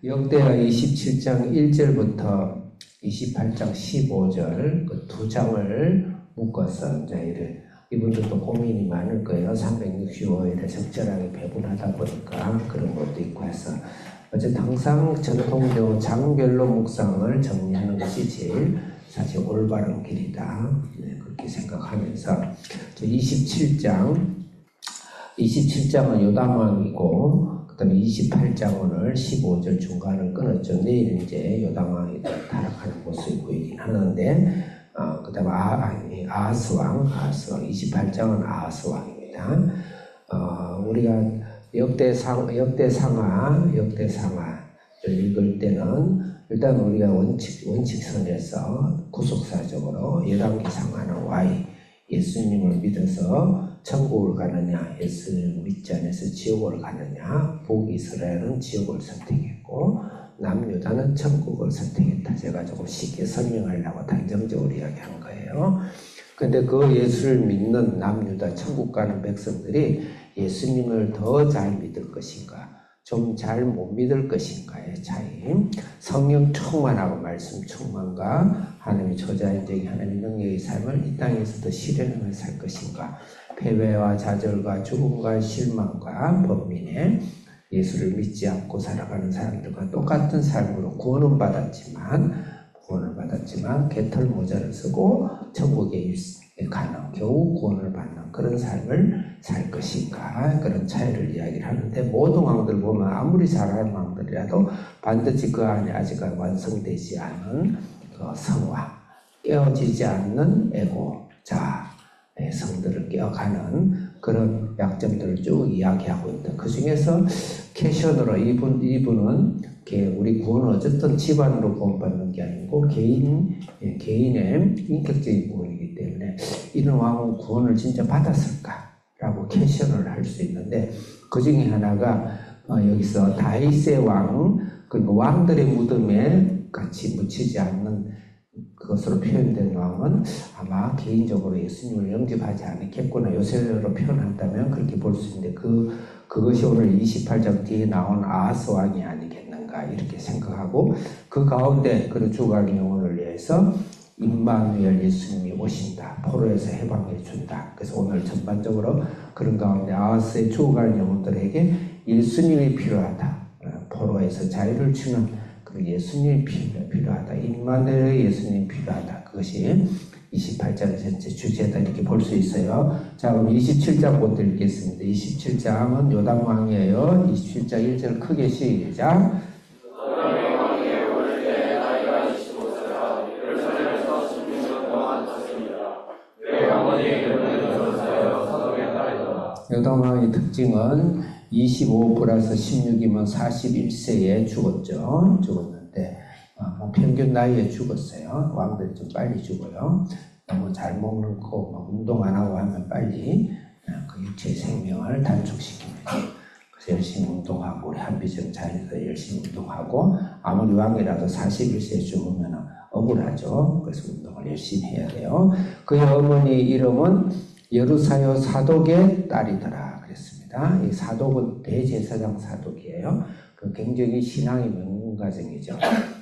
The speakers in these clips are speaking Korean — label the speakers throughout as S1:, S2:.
S1: 역대하 27장 1절부터 28장 15절 그 두 장을 묶어서 이제 이분들도 고민이 많을 거예요. 365일에 적절하게 배분하다 보니까 그런 것도 있고 해서 어쨌든 항상 전통적으로 장별로 묵상을 정리하는 것이 제일 사실 올바른 길이다. 그렇게 생각하면서 27장은 요담왕이고 그 다음에 28장 오늘 15절 중간을 끊었죠. 내일 이제 요담왕이 타락하는 모습이 보이긴 하는데 그 다음에 아하스왕 28장은 아하스왕입니다. 우리가 역대상하를 읽을 때는 일단 우리가 원칙선에서 구속사적으로 열왕기상하는 Y 예수님을 믿어서 천국을 가느냐, 예수님을 믿지 않아서 지옥을 가느냐, 북이스라엘은 지옥을 선택했고 남유다는 천국을 선택했다. 제가 조금 쉽게 설명하려고 단정적으로 이야기한 거예요. 근데 그 예수를 믿는 남유다 천국 가는 백성들이 예수님을 더 잘 믿을 것인가, 좀 잘 못 믿을 것인가의 차이. 성령 충만하고 말씀 충만과 하나님의 초자연적인 하나님의 능력의 삶을 이 땅에서도 실현하며 살 것인가, 패배와 좌절과 죽음과 실망과 범민의 예수를 믿지 않고 살아가는 사람들과 똑같은 삶으로 구원은 받았지만 개털 모자를 쓰고 천국에 가는, 겨우 구원을 받는 그런 삶을 살 것인가, 그런 차이를 이야기를 하는데, 모든 왕들 보면 아무리 잘하는 왕들이라도 반드시 그 안에 아직 완성되지 않은 그 성화, 깨어지지 않는 에고, 자의 성들을 깨어가는 그런 약점들을 쭉 이야기하고 있다. 그 중에서 캐션으로 이분은 우리 구원은 어쨌든 집안으로 구원받는 게 아니고 개인의 인격적인 구원이기 때문에 이런 왕은 구원을 진짜 받았을까라고 캐션을 할 수 있는데, 그 중에 하나가 여기서 다윗의 왕, 그리고 왕들의 무덤에 같이 묻히지 않는 그것으로 표현된 왕은 아마 개인적으로 예수님을 영접하지 않겠구나, 요새로 표현한다면 그렇게 볼 수 있는데, 그것이 오늘 28장 뒤에 나온 아하스 왕이 아니겠는가 이렇게 생각하고, 그 가운데 그런 죽어가는 영혼을 위해서 임마누엘 예수님이 오신다, 포로에서 해방해 준다. 그래서 오늘 전반적으로 그런 가운데 아하스의 죽어가는 영혼들에게 예수님이 필요하다, 포로에서 자유를 주는 그 예수님이 필요하다, 임마누엘의 예수님이 필요하다, 그것이 28장의 전체 주제다, 이렇게 볼 수 있어요. 자, 그럼 27장부터 읽겠습니다. 27장은 요담왕이에요. 27장 1절 크게 시작.
S2: 요담의 왕이 올 때 나이가 25세라 예루살렘에서 16년 동안 컸습니다. 그의 어머니 이름은 여루사여 사독의 딸이더라.
S1: 요담왕의 특징은 25 플러스 16이면 41세에 죽었는데 평균 나이에 죽었어요. 왕들이 좀 빨리 죽어요. 너무 잘 먹는 거, 운동 안 하고 하면 빨리 그 육체의 생명을 단축시킵니다. 그래서 열심히 운동하고, 우리 한비전 자리에서 열심히 운동하고, 아무리 왕이라도 41세에 죽으면 억울하죠. 그래서 운동을 열심히 해야 돼요. 그의 어머니 이름은 여루사요 사독의 딸이더라 그랬습니다. 이 사독은 대제사장 사독이에요. 그 굉장히 신앙의 명문가정이죠.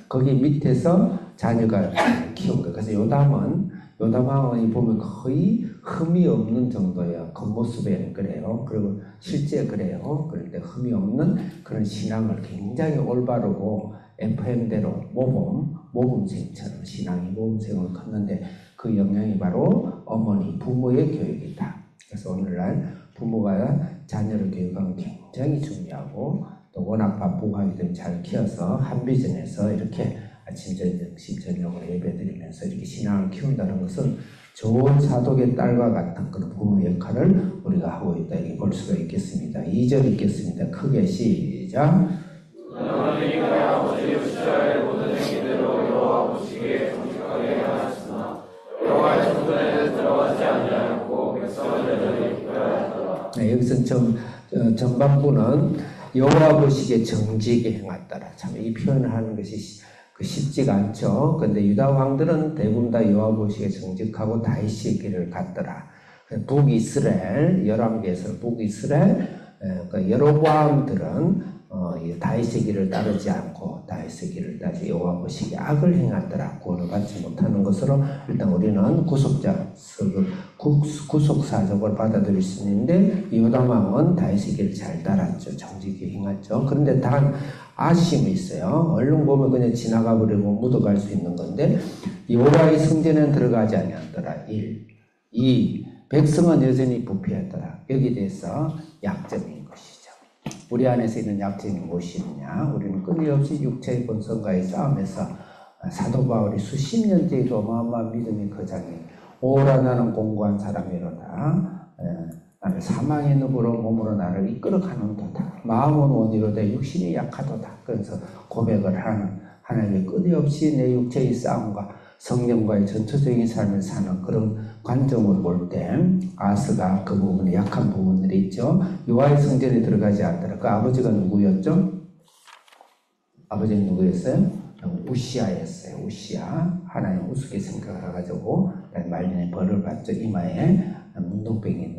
S1: 거기 밑에서 자녀가 키운 거예요. 그래서 요담왕이 보면 거의 흠이 없는 정도예요. 겉모습에는 그래요. 그리고 실제 그래요. 그런데 흠이 없는 그런 신앙을 굉장히 올바르고 FM대로 모범생처럼 신앙이 모범생으로 컸는데, 그 영향이 바로 어머니, 부모의 교육이다. 그래서 오늘날 부모가 자녀를 교육하면 굉장히 중요하고, 또 워낙 바쁘고 하기 때문에 잘 키워서 한비전에서 이렇게 아침 저녁으로 예배드리면서 이렇게 신앙을 키운다는 것은 좋은 사독의 딸과 같은 그런 부모 역할을 우리가 하고 있다, 이렇게 볼 수가 있겠습니다. 2절 읽겠습니다. 크게 시작.
S2: 너는 아버지 이스라엘 모든 행위대로 여호와 보시기에 정직하게 행하였으나 여호와의 성전에는 들어가지 아니하였고 백성은 여전히 기뻐하였더라.
S1: 여기서 전반부는 여호와 보시기에 정직히 행했더라. 참 이 표현을 하는 것이 쉽지가 않죠. 근데 유다 왕들은 대부분 다 여호와 보시기에 정직하고 다윗의 길을 갔더라. 북이스라엘, 열왕기에서 북이스라엘, 그러니까 여로보암들은 이 다윗의 길을 따르지 않고 다윗의 길을 따지 여호와 보시기에 악을 행하더라. 구원을 받지 못하는 것으로 일단 우리는 구속사적으로 받아들일 수 있는데 요담 왕은 다윗의 길을 잘 따랐죠. 정직히 행했죠. 그런데 단 아쉬움이 있어요. 얼른 보면 그냥 지나가 버리고 묻어갈 수 있는 건데 여호와의 성전에는 들어가지 아니하더라. 1. 2. 백성은 여전히 부패하더라. 여기에 대해서 약점인 것이죠. 우리 안에서 있는 약점이 무엇이냐? 우리는 끊임없이 육체의 본성과의 싸움에서 사도 바울이 수십 년째에도 어마어마한 믿음의 거장이 오라 나는 공고한 사람이로다. 나를 사망의 늪으로 몸으로 나를 이끌어가는도다. 마음은 원이로다. 육신이 약하도다. 그래서 고백을 하는 하나님의 끊임없이 내 육체의 싸움과 성령과의 전투적인 삶을 사는 그런 관점으로 볼 때 아스가 그 부분에 약한 부분들이 있죠. 여호와의 성전에 들어가지 않더라. 그 아버지가 누구였죠? 아버지는 누구였어요? 우시아였어요. 우시아. 하나님 우습게 생각을 해가지고 말년에 벌을 받죠. 이마에 문둥병이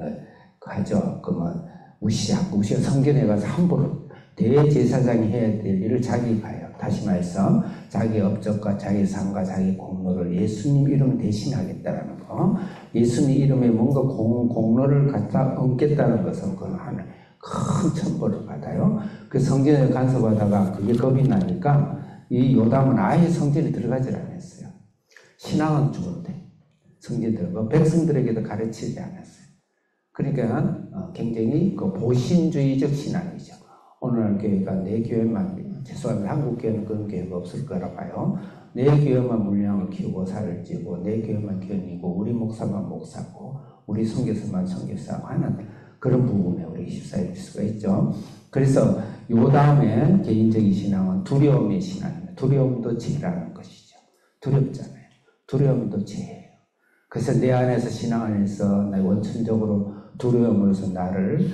S1: 하죠. 그러면 우시아 성전에 가서 함부로 대제사장이 해야 될 일을 자기가 해요. 다시 말해서 자기 업적과 자기 삶과 자기 공로를 예수님 이름 대신하겠다라는 거. 예수님 이름에 뭔가 공로를 갖다 얹겠다는 것은 그건 하나님 큰 천벌을 받아요. 그 성전에 간섭하다가 그게 겁이 나니까 이 요담은 아예 성전에 들어가질 않았어요. 신앙은 죽은데 성전에 들어가 백성들에게도 가르치지 않았어요. 그러니까 굉장히 그 보신주의적 신앙이죠. 오늘날 교회가 내 교회만, 죄송합니다. 한국 교회는 그런 교회가 없을 거라 봐요. 내 교회만 물량을 키우고 살을 찌고 내 교회만 견이고 우리 목사만 목사고 우리 선교사만 선교사고 하는 그런 부분에 우리 24일 수가 있죠. 그래서 요 다음에 개인적인 신앙은 두려움의 신앙입니다. 두려움도 죄라는 것이죠. 두렵잖아요. 두려움도 죄예요. 그래서 내 안에서 신앙 안에서 나 원천적으로 두려움으로서 나를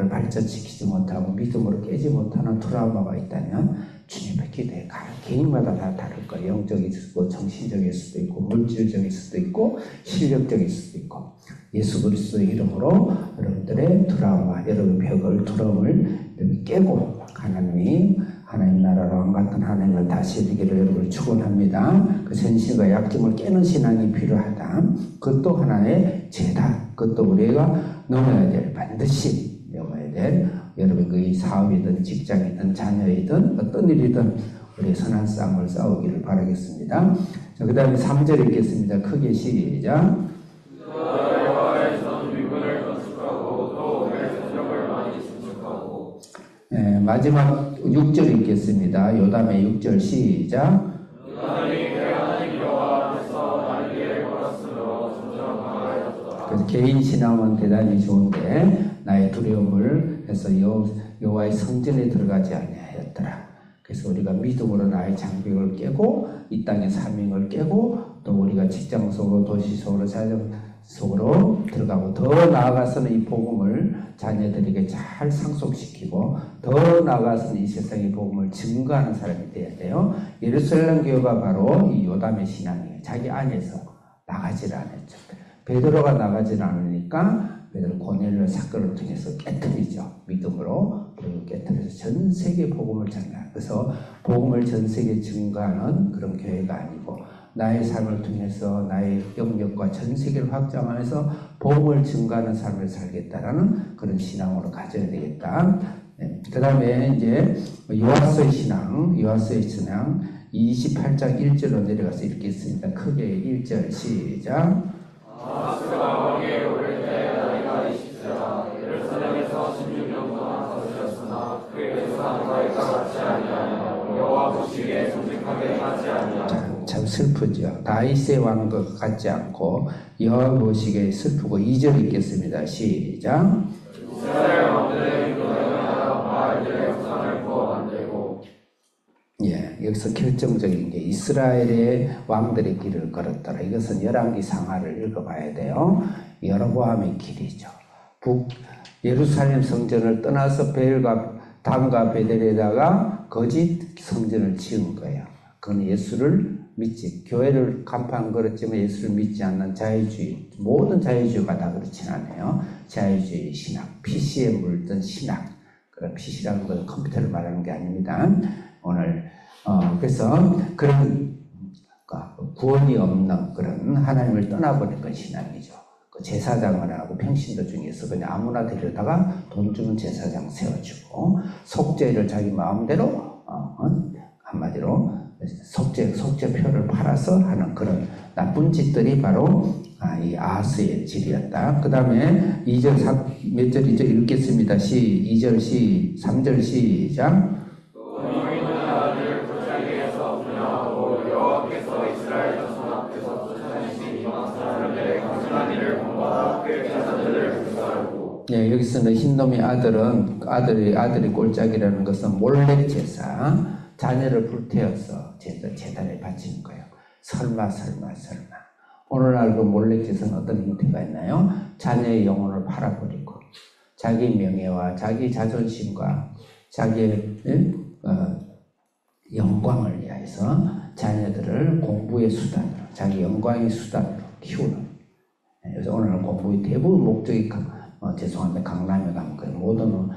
S1: 발전시키지 못하고 믿음으로 깨지 못하는 트라우마가 있다면 주님의 기도에 개인마다 다 다를 거예요. 영적일 수도 있고 정신적일 수도 있고 물질적일 수도 있고 실력적일 수도 있고 예수 그리스도의 이름으로 여러분들의 트라우마, 여러분의 벽을 두려움을 깨고 하나님 나라로 왕 같은 하나님을 다스리기를 여러분을 축원합니다. 그 전신과 약점을 깨는 신앙이 필요하다. 그것도 하나의 죄다. 그것도 우리가 반드시 넘어야 될 여러분 그 사업이든 직장이든 자녀이든 어떤 일이든 우리 선한 싸움을 싸우기를 바라겠습니다. 자, 그 다음에 3절 읽겠습니다. 크게 시작. 네, 마지막 6절 읽겠습니다. 요담의 6절 시작. 그래서 개인 신앙은 대단히 좋은데 나의 두려움을 해서 여호와의 성전에 들어가지 아니하였더라. 그래서 우리가 믿음으로 나의 장벽을 깨고 이 땅의 사명을 깨고 또 우리가 직장 속으로 도시 속으로 자정 속으로 들어가고 더 나아가서는 이 복음을 자녀들에게 잘 상속시키고 더 나아가서는 이 세상의 복음을 증거하는 사람이 돼야 돼요. 예루살렘 교회가 바로 이 요담의 신앙이에요. 자기 안에서 나가질 않았죠. 베드로가 나가질 않으니까 베드로 고넬료 사건을 통해서 깨뜨리죠. 믿음으로 깨뜨려서 전 세계 복음을 전하요. 그래서 복음을 전 세계에 증거하는 그런 교회가 아니고 나의 삶을 통해서 나의 영역과 전 세계를 확장하면서 복음을 증거하는 삶을 살겠다라는 그런 신앙으로 가져야 되겠다. 네. 그 다음에 이제 요하서의 신앙 28장 1절로 내려가서 읽겠습니다. 크게 1절 시작.
S2: 아스가 왕위에 오를 때 나이가 20세라 예루살렘에서 16년 동안 거주셨으나 그의 조상과의 같지 아니하며 여호와 보시기에 정직하게 하지 아니하며
S1: 참 슬프죠. 다윗의 왕과 같지 않고 여호와 보시기에 슬프고 2절 읽겠습니다. 시작.
S2: 이스라엘 왕들의 인도하여 바알들의 우상을 구워 만들고
S1: 여기서 결정적인 게 이스라엘의 왕들의 길을 걸었더라. 이것은 열왕기 상하를 읽어봐야 돼요. 여로보암의 길이죠. 예루살렘 성전을 떠나서 단과 베델에다가 거짓 성전을 지은 거예요. 그건 예수를 믿지, 교회를 간판 걸었지만 예수를 믿지 않는 자유주의, 모든 자유주의가 다 그렇진 않아요. 자유주의 신학, PC에 물든 신학, 그런 PC라는 건 컴퓨터를 말하는 게 아닙니다. 오늘 그래서 그런 구원이 없는 그런 하나님을 떠나버린 건 신앙이죠. 그 제사장을 하고 평신도 중에서 그냥 아무나 데려다가 돈 주면 제사장 세워주고 속죄를 자기 마음대로 한마디로 속죄표를 팔아서 하는 그런 나쁜 짓들이 바로 이 아하스의 질이었다. 그 다음에 2절 몇 절이죠? 읽겠습니다. 2절 3절 시작. 네, 여기서는 흰놈의 아들이 꼴짝이라는 것은 몰래 제사, 자녀를 불태워서 제단에 바치는 거예요. 설마. 오늘날 그 몰래 제사는 어떤 형태가 있나요? 자녀의 영혼을 팔아버리고 자기 명예와 자기 자존심과 자기의 영광을 위해서 자녀들을 공부의 수단으로, 자기 영광의 수단으로 키우는. 그래서 오늘날 공부의 대부분 목적이 죄송한데 강남에 가면 그 모든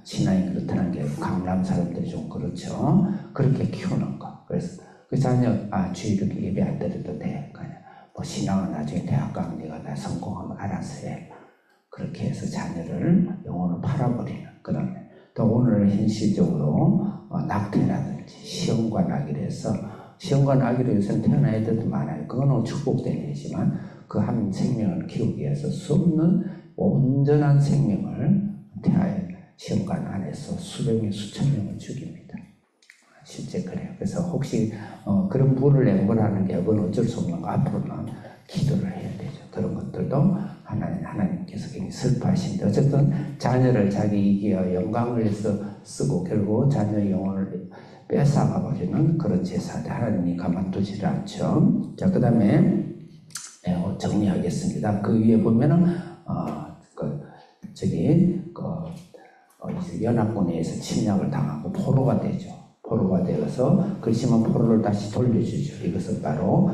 S1: 신앙이 그렇다는 게 강남 사람들이 좀 그렇죠. 그렇게 키우는 거. 그래서 그 자녀 주일 이렇게 예배 안 드려도 돼. 그냥 뭐 신앙은 나중에 대학 가면 네가 다 성공하면 알아서 해. 그렇게 해서 자녀를 영혼을 팔아버리는 그런. 또 오늘 현실적으로 낙태라든지 시험관 아기로 해서 시험관 아기로 요새는 태어난 애들도 많아요. 그거는 축복된 일이지만 그 한 생명을 키우기 위해서 수 없는 온전한 생명을 태아의 시험관 안에서 수백 명, 수천 명을 죽입니다. 실제 그래요. 그래서 혹시 그런 부를 맹벌하는 게 그건 어쩔 수 없는 거 앞으로는 기도를 해야 되죠. 그런 것들도 하나님께서 굉장히 슬퍼하신데 어쨌든 자녀를 자기 이기와 영광을 위해서 쓰고 결국 자녀의 영혼을 뺏어가버리는 그런 제사들 하나님이 가만두지를 않죠. 자, 그 다음에 정리하겠습니다. 그 위에 보면은 연합군에서 침략을 당하고 포로가 되죠. 포로가 되어서 그렇지만 포로를 다시 돌려주죠. 이것은 바로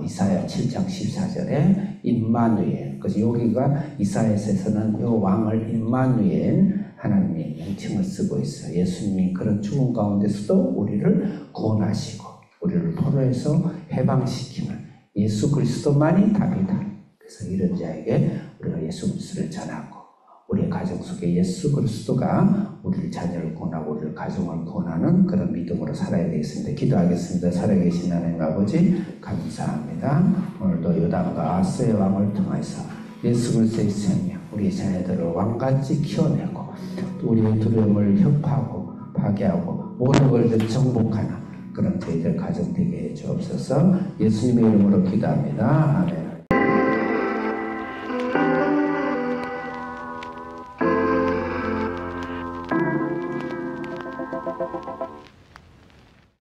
S1: 이사야 7장 14절에 임마누엘. 그래서 여기가 이사야서에서는 이 왕을 임마누엘 하나님의 명칭을 쓰고 있어요. 예수님이 그런 죽음 가운데서도 우리를 구원하시고 우리를 포로에서 해방시키는 예수 그리스도만이 답이다. 그래서 이런 자에게 우리가 예수 그리스도를 전하고 우리의 가정 속에 예수 그리스도가 우리를 자녀를 구원하고 우리를 가정을 구원하는 그런 믿음으로 살아야 되겠습니다. 기도하겠습니다. 살아계신 하나님 아버지 감사합니다. 오늘도 요담과 아하스의 왕을 통해서 예수 그리스도의 생명 우리 자녀들을 왕같이 키워내고 또 우리의 두려움을 혁파하고 파괴하고 모든 것을 정복하는 그런 저희들 가정 되게 해 주옵소서. 예수님의 이름으로 기도합니다. 아멘.